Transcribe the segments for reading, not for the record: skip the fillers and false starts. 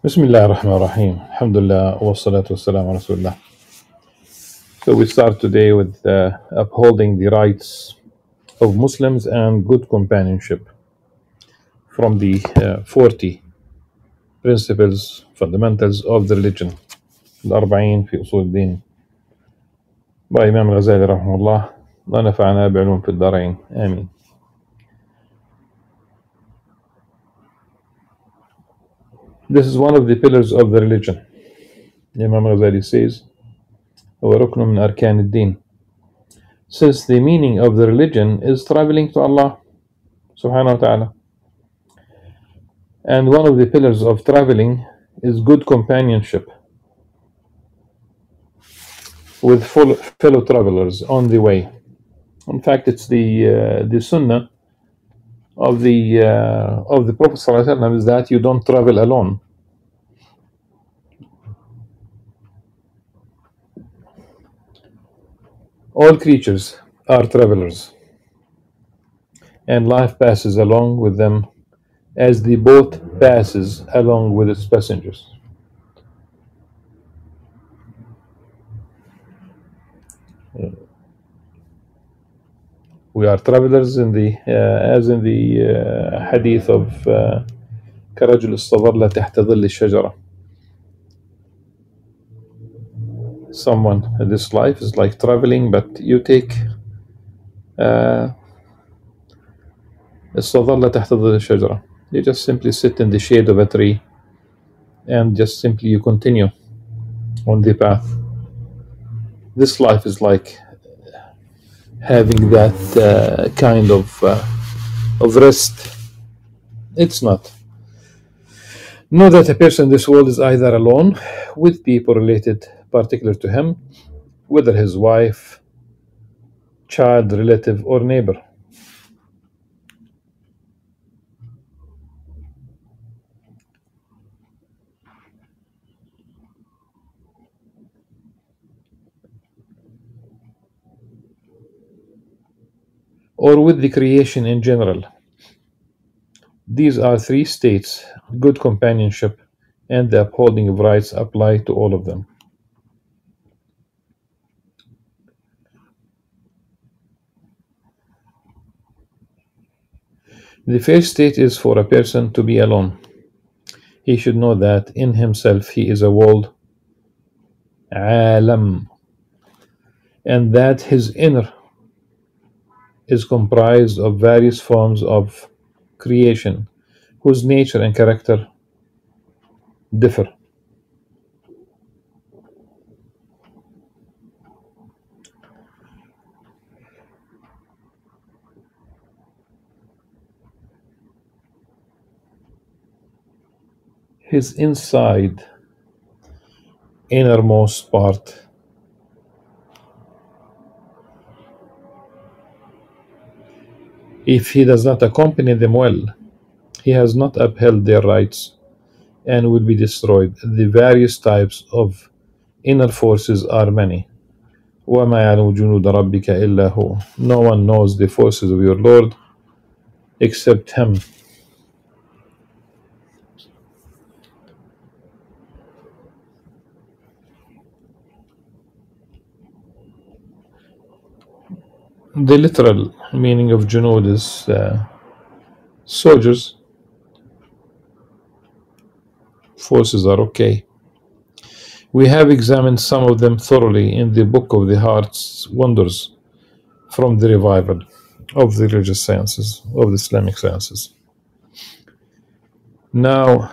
Bismillah ar-Rahman ar-Rahim. Alhamdulillah wa salatu wa salam ala Rasulullah. So we start today with upholding the rights of Muslims and good companionship from the 40 principles, fundamentals of the religion. Al-Arba'in fi Usul din by Imam Al-Ghazali rahimahullah. Wa nafa'ana bi'ulum fi ad-darain. Ameen. This is one of the pillars of the religion. Imam Al-Ghazali says, وَرُكْنٌ مِنْ أَرْكَانِ الدِّينِ. Since the meaning of the religion is traveling to Allah subhanahu wa ta'ala. And one of the pillars of traveling is good companionship with fellow travelers on the way. In fact, it's the sunnah of the Prophet ﷺ is that you don't travel alone. All creatures are travelers, and life passes along with them as the boat passes along with its passengers. We are travelers in the as in the hadith of كرجل استظل تحت ظل الشجرة. Someone, this life is like traveling, but you take استظل تحت ظل الشجرة. You just simply sit in the shade of a tree and just simply you continue on the path. This life is like having that kind of rest. It's not. Know that a person in this world is either alone with people related particular to him, whether his wife, child, relative, or neighbor. Or with the creation in general. These are three states: good companionship and the upholding of rights apply to all of them. The first state is for a person to be alone. He should know that in himself he is a world, alam, and that his inner is comprised of various forms of creation whose nature and character differ. His inside, innermost part, if he does not accompany them well, he has not upheld their rights and will be destroyed. The various types of inner forces are many. وَمَا يَعْلَمُ جُنُودَ رَبِّكَ إِلَّا هُوَ. No one knows the forces of your Lord except him. The literal meaning of junud is soldiers. Forces are okay. We have examined some of them thoroughly in the Book of the Heart's Wonders from the revival of the religious sciences, of the Islamic sciences. Now,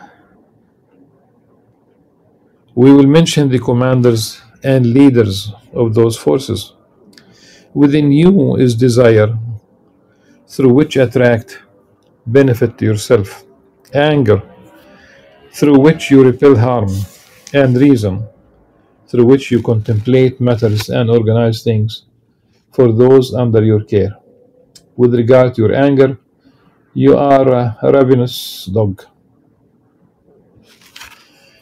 we will mention the commanders and leaders of those forces. Within you is desire, through which attract benefit to yourself, anger, through which you repel harm, and reason, through which you contemplate matters and organize things for those under your care. With regard to your anger, you are a ravenous dog.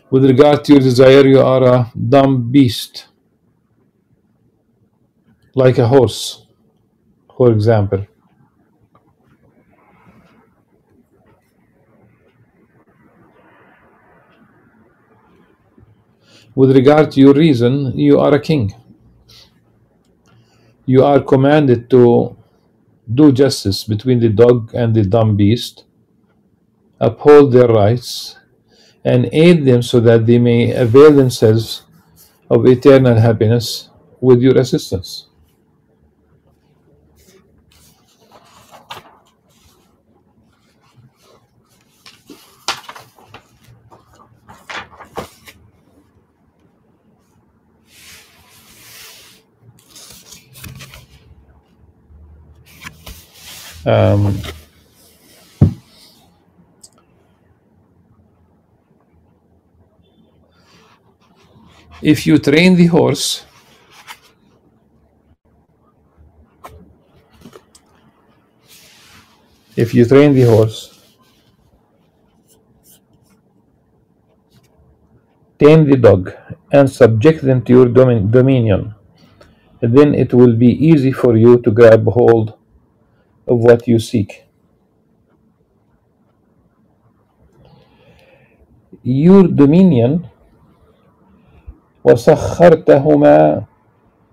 With regard to your desire, you are a dumb beast, like a horse, for example. With regard to your reason, you are a king. You are commanded to do justice between the dog and the dumb beast, uphold their rights, and aid them so that they may avail themselves of eternal happiness with your assistance. Um, if you train the horse, if you train the horse, tame the dog, and subject them to your dominion, then it will be easy for you to grab hold of what you seek. Your dominion, وَسَخَّرْتَهُمَا.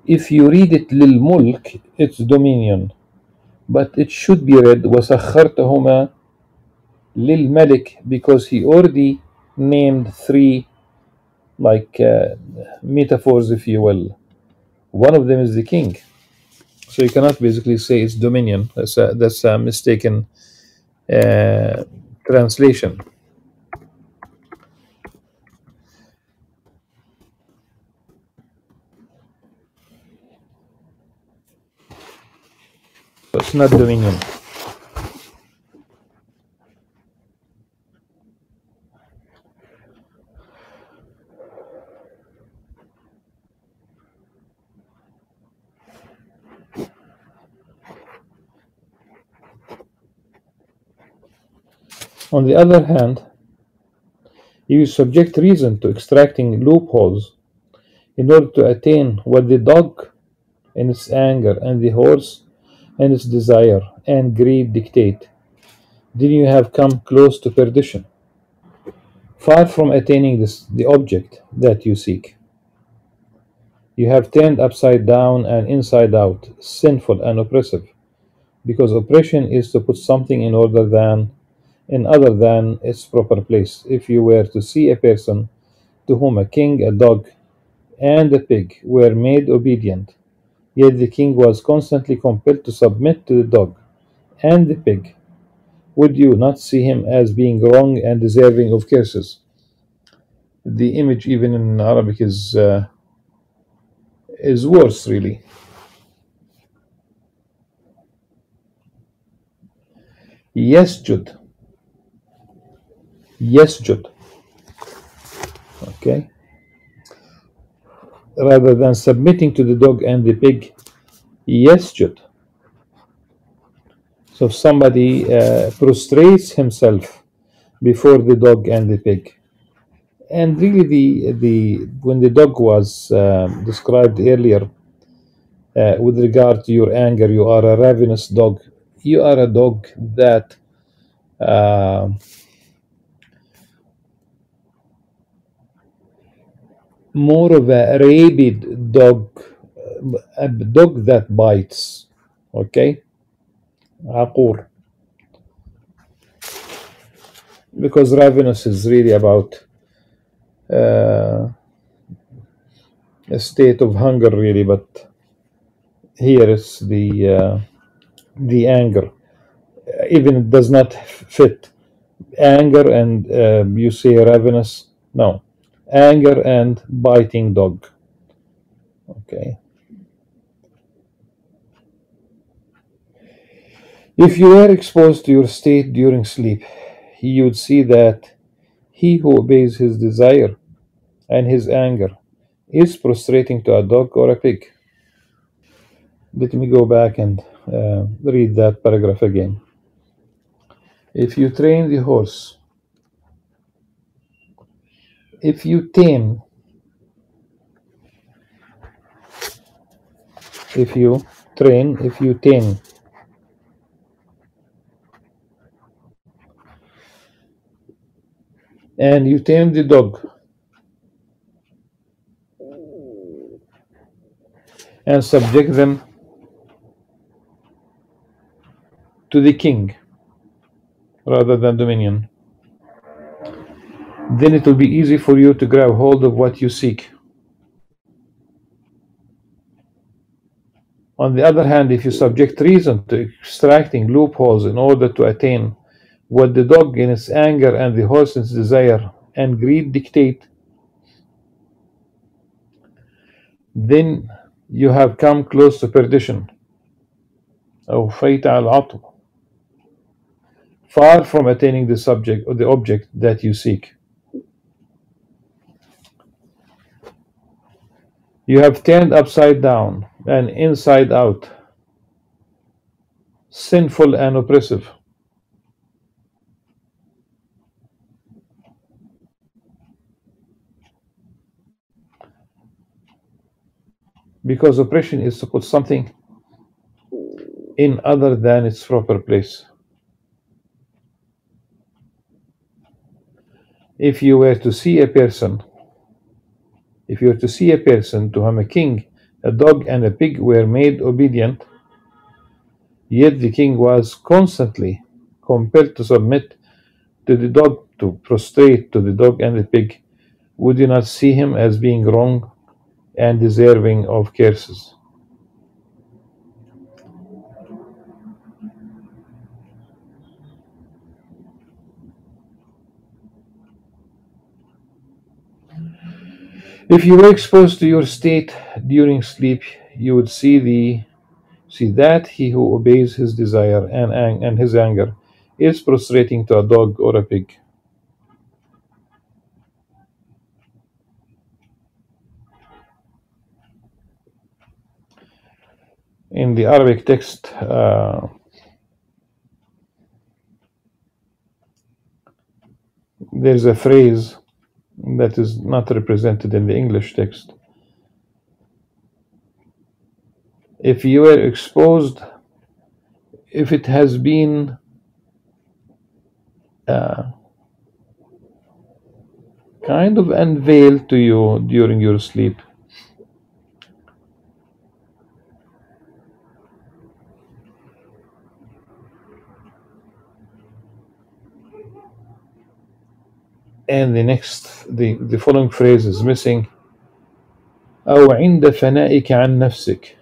If you read it للملك, it's dominion. But it should be read وَسَخَّرْتَهُمَا للملك, because he already named three, like metaphors, if you will. One of them is the king. So you cannot basically say it's dominion. That's a mistaken translation. So it's not dominion. On the other hand, you subject reason to extracting loopholes in order to attain what the dog in its anger and the horse and its desire and greed dictate, then you have come close to perdition, far from attaining the object that you seek. You have turned upside down and inside out, sinful and oppressive, because oppression is to put something in other than its proper place. If you were to see a person to whom a king, a dog, and a pig were made obedient, yet the king was constantly compelled to submit to the dog and the pig, would you not see him as being wrong and deserving of curses? The image, even in Arabic, is worse, really. Yesjud. Yesjud. Okay? Rather than submitting to the dog and the pig, yesjud. So if somebody prostrates himself before the dog and the pig, and really when the dog was described earlier, with regard to your anger, you are a ravenous dog. You are a dog that more of a rabid dog, a dog that bites. Okay, عقور. Because ravenous is really about a state of hunger, really, but here is the anger. Even it does not fit. Anger and you say ravenous. No, anger and biting dog. Okay. If you were exposed to your state during sleep, you would see that he who obeys his desire and his anger is prostrating to a dog or a pig. Let me go back and read that paragraph again. If you train the horse, if you tame, if you train, if you tame, and you tame the dog, and subject them to the king rather than dominion, then it will be easy for you to grab hold of what you seek. On the other hand, if you subject reason to extracting loopholes in order to attain what the dog in its anger and the horse in its desire and greed dictate, then you have come close to perdition, أو فيت على العطب, far from attaining the subject or the object that you seek. You have turned upside down and inside out, sinful and oppressive. Because oppression is to put something in other than its proper place. If you were to see a person, to whom a king, a dog, and a pig were made obedient, yet the king was constantly compelled to submit to the dog, to prostrate to the dog and the pig, would you not see him as being wrong and deserving of curses? If you were exposed to your state during sleep, you would see that he who obeys his desire and his anger is prostrating to a dog or a pig. In the Arabic text, there's a phrase that is not represented in the English text. If you were exposed, if it has been kind of unveiled to you during your sleep, and the following phrase is missing, أو عند فنائك عن نفسك,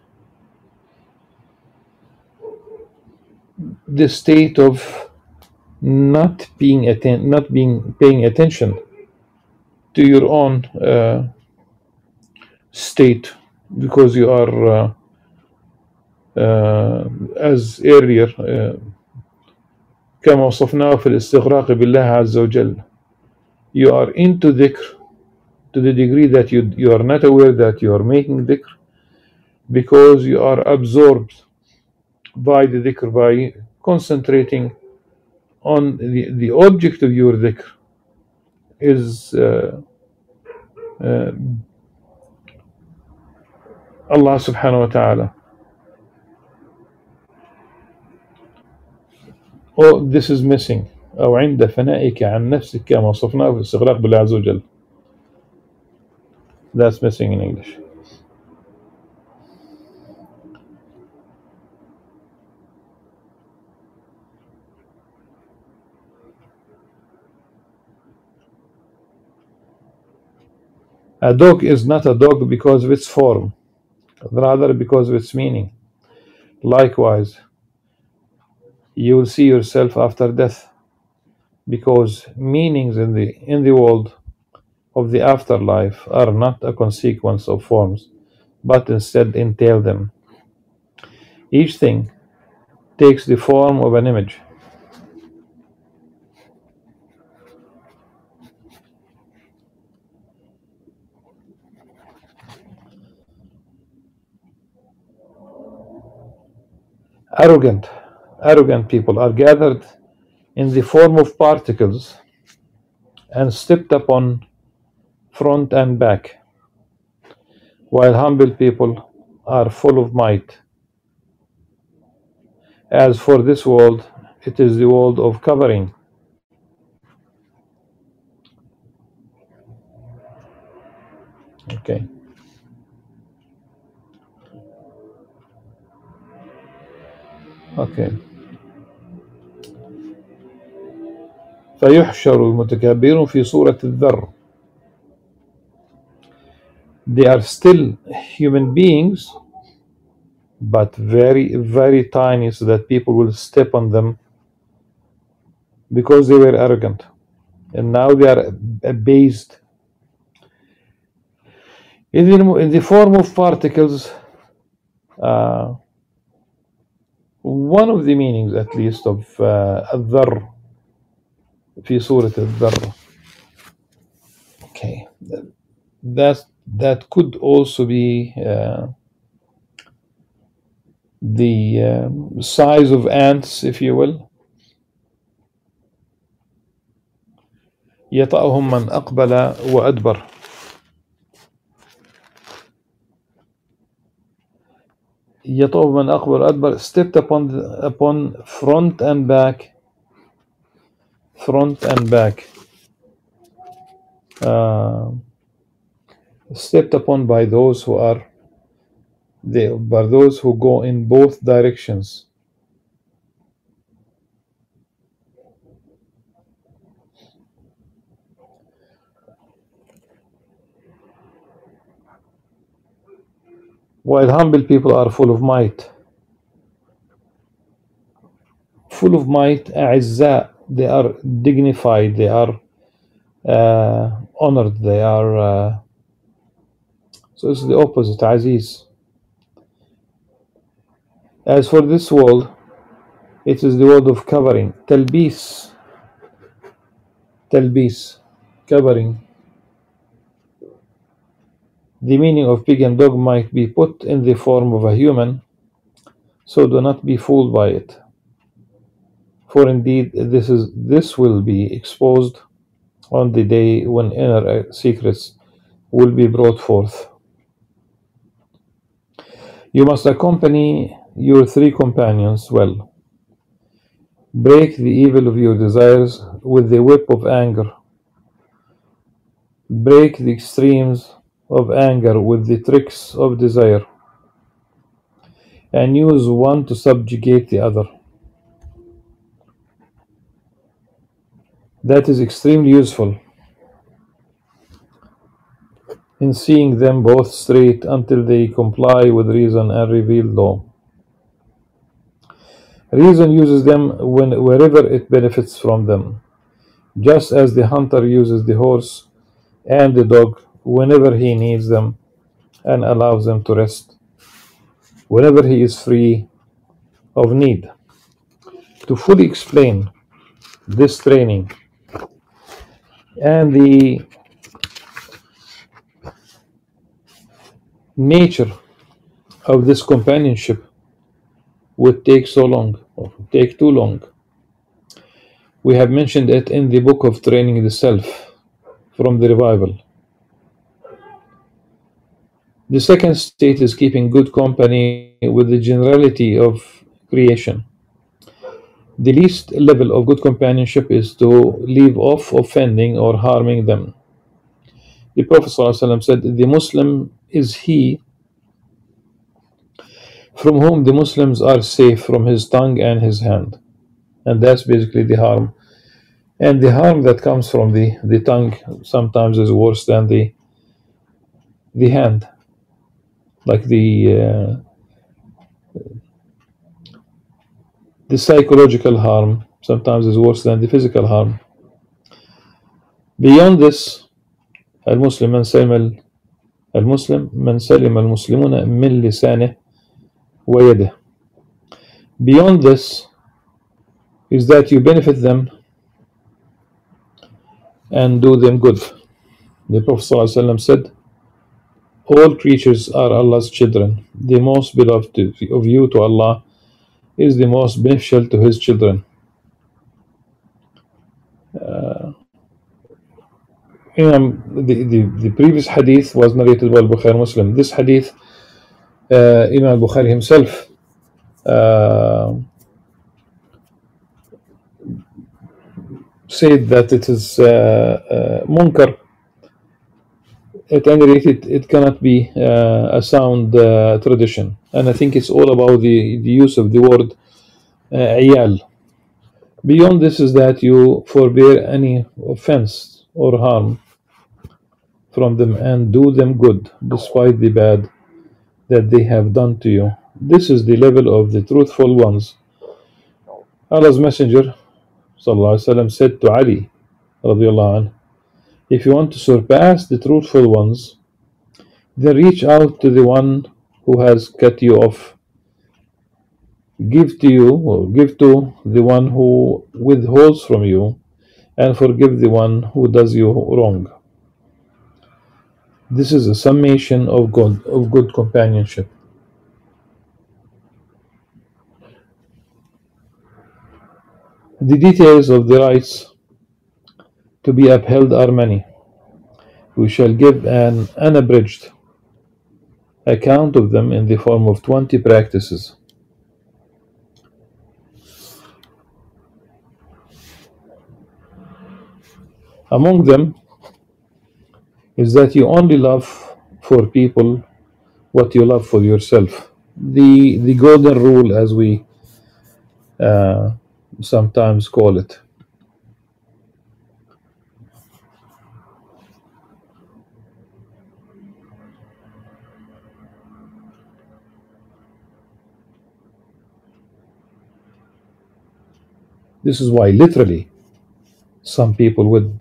the state of not paying attention to your own state, because you are as earlier كما وصفناه في الاستغراق بالله عز وجل, you are into dhikr to the degree that you are not aware that you are making dhikr, because you are absorbed by the dhikr, by concentrating on the object of your dhikr is Allah subhanahu wa ta'ala. Oh, this is missing. أو عند فنائك عن نفسك كما وصفناه في الاستغراق بالله عز وجل. That's missing in English. A dog is not a dog because of its form, rather because of its meaning. Likewise, you will see yourself after death, because meanings in the world of the afterlife are not a consequence of forms, but instead entail them. Each thing takes the form of an image. Arrogant people are gathered in the form of particles and stepped upon front and back, while humble people are full of might. As for this world, it is the world of covering. Okay. Okay. فيحشر المتكبرون في صورة الذر. They are still human beings, but very, very tiny, so that people will step on them because they were arrogant. And now they are abased in the form of particles. One of the meanings, at least, of الذر في صورة الذر. Okay, that could also be the size of ants, if you will. يطأهم من أقبل وأدبر. يطأهم من أقبل وأدبر, stepped upon front and back. Front and back. Stepped upon by those who go in both directions. While humble people are full of might. Full of might, أعزاء, they are dignified, they are honored, they are so it's the opposite, aziz. As for this world, it is the word of covering, talbis, covering. The meaning of pig and dog might be put in the form of a human, so do not be fooled by it. For indeed, this will be exposed on the day when inner secrets will be brought forth. You must accompany your 3 companions well. Break the evil of your desires with the whip of anger. Break the extremes of anger with the tricks of desire, and use one to subjugate the other. That is extremely useful in seeing them both straight until they comply with reason and revealed law. Reason uses them wherever it benefits from them, just as the hunter uses the horse and the dog whenever he needs them and allows them to rest whenever he is free of need. To fully explain this training and the nature of this companionship would take so long, or take too long. We have mentioned it in the book of Training the Self from the Revival. The second state is keeping good company with the generality of creation. The least level of good companionship is to leave off offending or harming them. The Prophet ﷺ said, the Muslim is he from whom the Muslims are safe from his tongue and his hand. And that's basically the harm. And the harm that comes from the tongue sometimes is worse than the hand. Like the psychological harm sometimes is worse than the physical harm. Beyond this, المسلم من سلم المسلمون من لسانه ويده. Beyond this is that you benefit them and do them good. The Prophet ﷺ said, all creatures are Allah's children. The most beloved of you to Allah is the most beneficial to his children. The previous hadith was narrated by Bukhari Muslim. This hadith, Imam Bukhari himself said that it is munkar. At any rate, it cannot be a sound tradition. And I think it's all about the use of the word عيال. Beyond this is that you forbear any offense or harm from them and do them good despite the bad that they have done to you. This is the level of the truthful ones. Allah's Messenger وسلم, said to Ali radiallahu anh, if you want to surpass the truthful ones, then reach out to the one who has cut you off. Give to you, or give to the one who withholds from you, and forgive the one who does you wrong. This is a summation of good companionship. The details of the rights to be upheld are many. We shall give an unabridged account of them in the form of 20 practices. Among them is that you only love for people what you love for yourself. The golden rule, as we sometimes call it. This is why literally some people would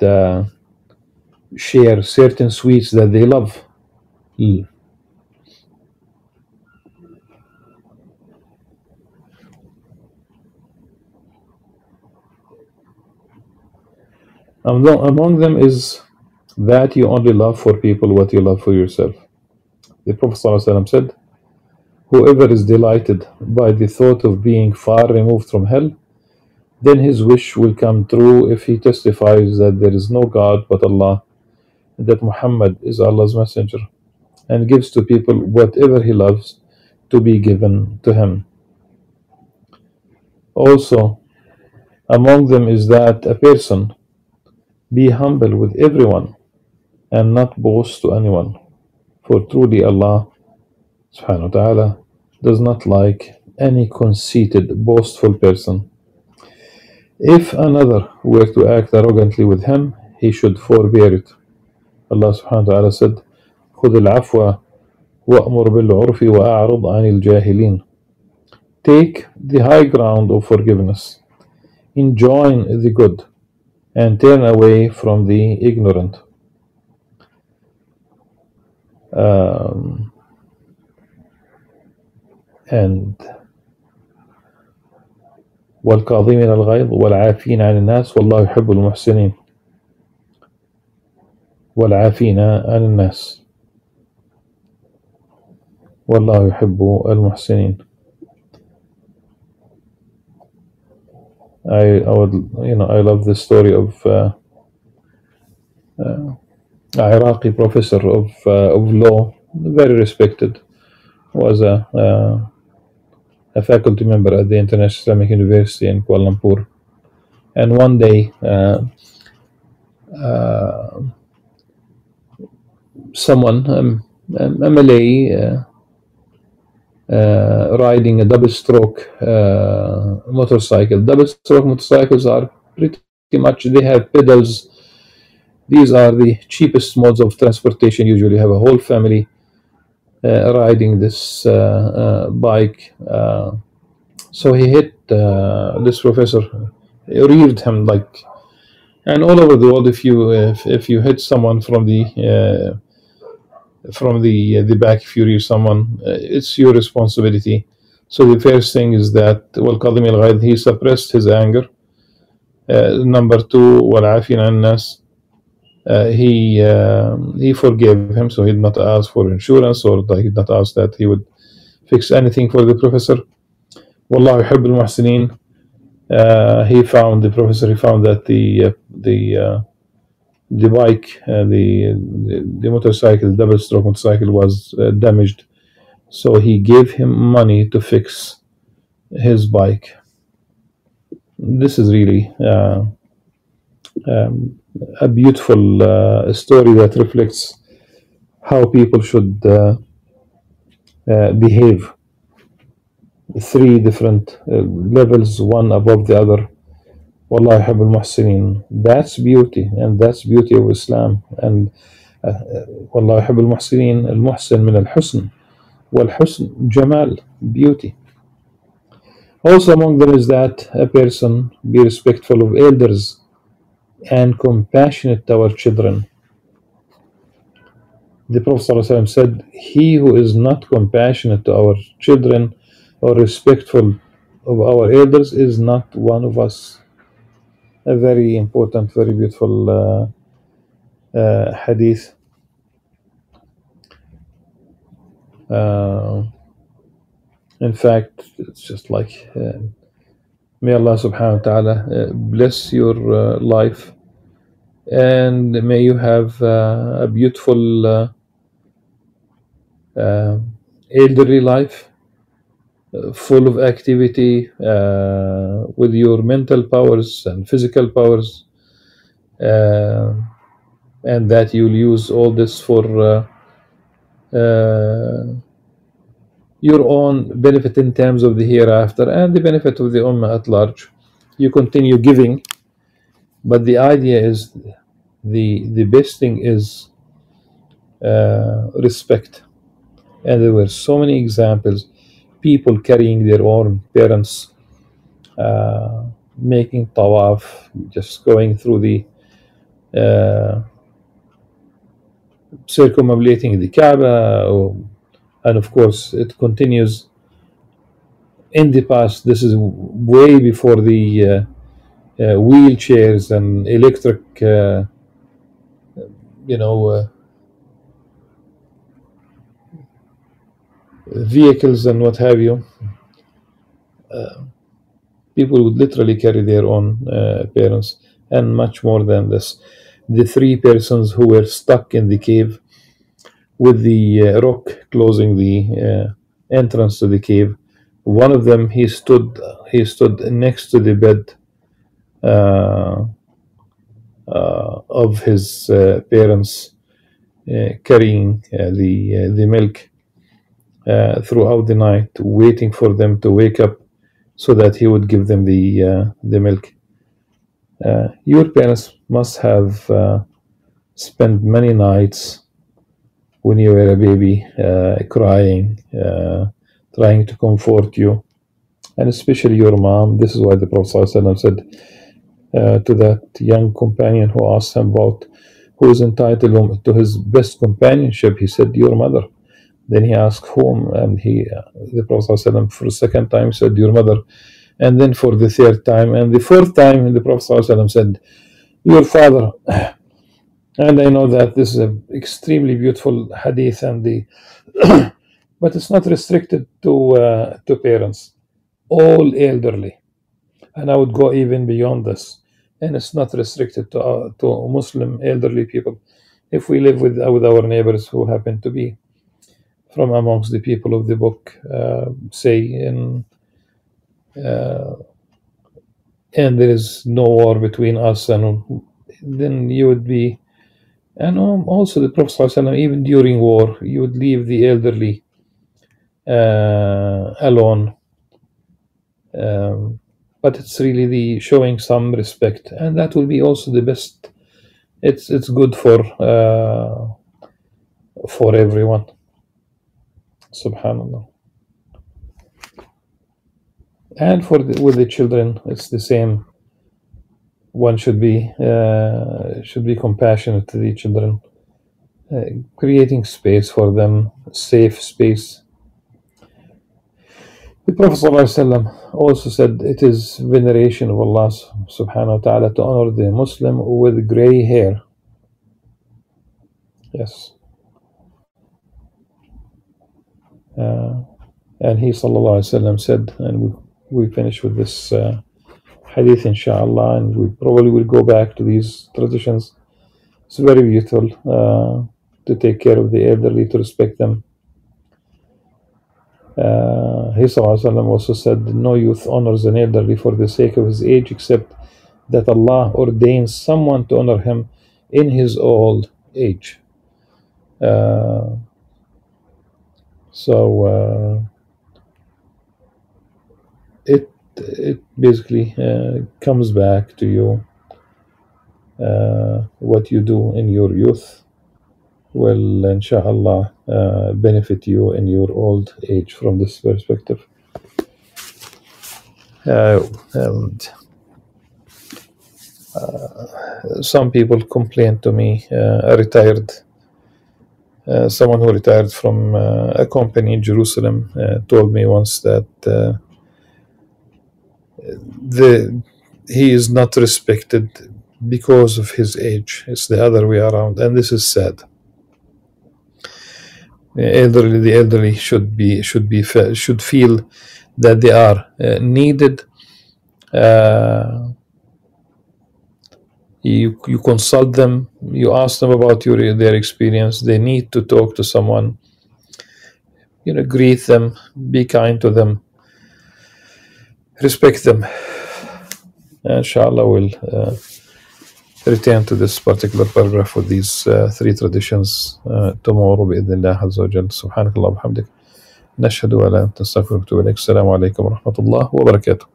share certain sweets that they love. Among them is that you only love for people what you love for yourself. The Prophet ﷺ said, whoever is delighted by the thought of being far removed from hell, then his wish will come true if he testifies that there is no God but Allah, and that Muhammad is Allah's messenger, and gives to people whatever he loves to be given to him. Also, among them is that a person be humble with everyone and not boast to anyone, for truly Allah subhanahu wa ta'ala does not like any conceited, boastful person. If another were to act arrogantly with him, he should forbear it. Allah subhanahu wa ta'ala said, خُذِ الْعَفْوَ وَأْمُرْ بِالْعُرْفِ وَأَعْرِضْ عَنِ الْجَاهِلِينَ. Take the high ground of forgiveness, enjoin the good, and turn away from the ignorant. And والكاظمين الغيظ والعافين عن الناس والله يحب المحسنين. والعافين عن الناس والله يحب المحسنين. I love the story of Iraqi professor of law, very respected, was a faculty member at the International Islamic University in Kuala Lumpur. And one day, someone, a Malay, riding a double-stroke motorcycle. Double-stroke motorcycles are pretty much, they have pedals. These are the cheapest modes of transportation. Usually have a whole family riding this bike. So he hit this professor, reared him like, and all over the world, if you hit someone from the back, if you rear someone, it's your responsibility. So the first thing is that والكاظمين الغيظ, he suppressed his anger. Number two, والعافين عن الناس, he forgave him, so he did not ask for insurance, or he did not ask that he would fix anything for the professor. والله يحب المحسنين. The professor found that the bike, the motorcycle, the double-stroke motorcycle was damaged, so he gave him money to fix his bike. This is really a beautiful story that reflects how people should behave. three different levels, one above the other. Wallah yuhib al-muhsinin. That's beauty, and that's beauty of Islam. And Wallah yuhib al-muhsinin. Al-muhsin min al-husn. Wal-husn jamal, beauty. Also among them is that a person be respectful of elders and compassionate toward children. The Prophet ﷺ said, he who is not compassionate to our children or respectful of our elders is not one of us. A very important, very beautiful hadith. In fact, it's just like, may Allah subhanahu wa ta'ala bless your life, and may you have a beautiful elderly life, full of activity, with your mental powers and physical powers, and that you'll use all this for your own benefit in terms of the hereafter and the benefit of the ummah at large. You continue giving, but the idea is the best thing is respect. And there were so many examples, people carrying their own parents, making tawaf, just going through the circumambulating the Kaaba, and of course it continues in the past. This is way before the wheelchairs and electric vehicles and what have you. People would literally carry their own parents, and much more than this. The three persons who were stuck in the cave with the rock closing the entrance to the cave, one of them, he stood next to the bed of his parents, carrying the milk throughout the night, waiting for them to wake up so that he would give them the milk. Your parents must have spent many nights when you were a baby, crying, trying to comfort you, and especially your mom. This is why the Prophet ﷺ said to that young companion who asked him about who is entitled to his best companionship, he said, your mother. Then he asked whom, and the Prophet ﷺ for the second time said, your mother. And then for the third time, and the fourth time, the Prophet ﷺ said, your father. And I know that this is an extremely beautiful hadith, and but it's not restricted to parents, all elderly, and I would go even beyond this. And it's not restricted to Muslim elderly people. If we live with our neighbors who happen to be from amongst the people of the book, and there is no war between us, and then you would be. And also the Prophet ﷺ, even during war, you would leave the elderly alone. But it's really the showing some respect, and that will be also the best. It's good for everyone. Subhanallah. And with the children, it's the same. One should be compassionate to the children, creating space for them, safe space. The Prophet ﷺ also said it is veneration of Allah subhanahu wa ta'ala to honor the Muslim with gray hair. Yes. And he sallallahu alaihi wasallam said, and we finish with this hadith inshallah, and we probably will go back to these traditions. It's very beautiful to take care of the elderly, to respect them. He sallallahu alaihi wasallam also said, no youth honors an elderly for the sake of his age, except that Allah ordains someone to honor him in his old age. So it basically comes back to you. What you do in your youth will, inshallah, benefit you in your old age from this perspective. And some people complain to me, someone who retired from a company in Jerusalem told me once that he is not respected because of his age. It's the other way around, and this is sad. The elderly should feel that they are needed. You consult them, you ask them about their experience. They need to talk to someone. Greet them, be kind to them, respect them. Inshallah, we'll return to this particular paragraph with these three traditions tomorrow بإذن الله عز وجل. سبحانك اللهم وبحمدك نشهد أن لا إله إلا أنت نستغفرك ونتوب إليك. السلام عليكم ورحمة الله وبركاته.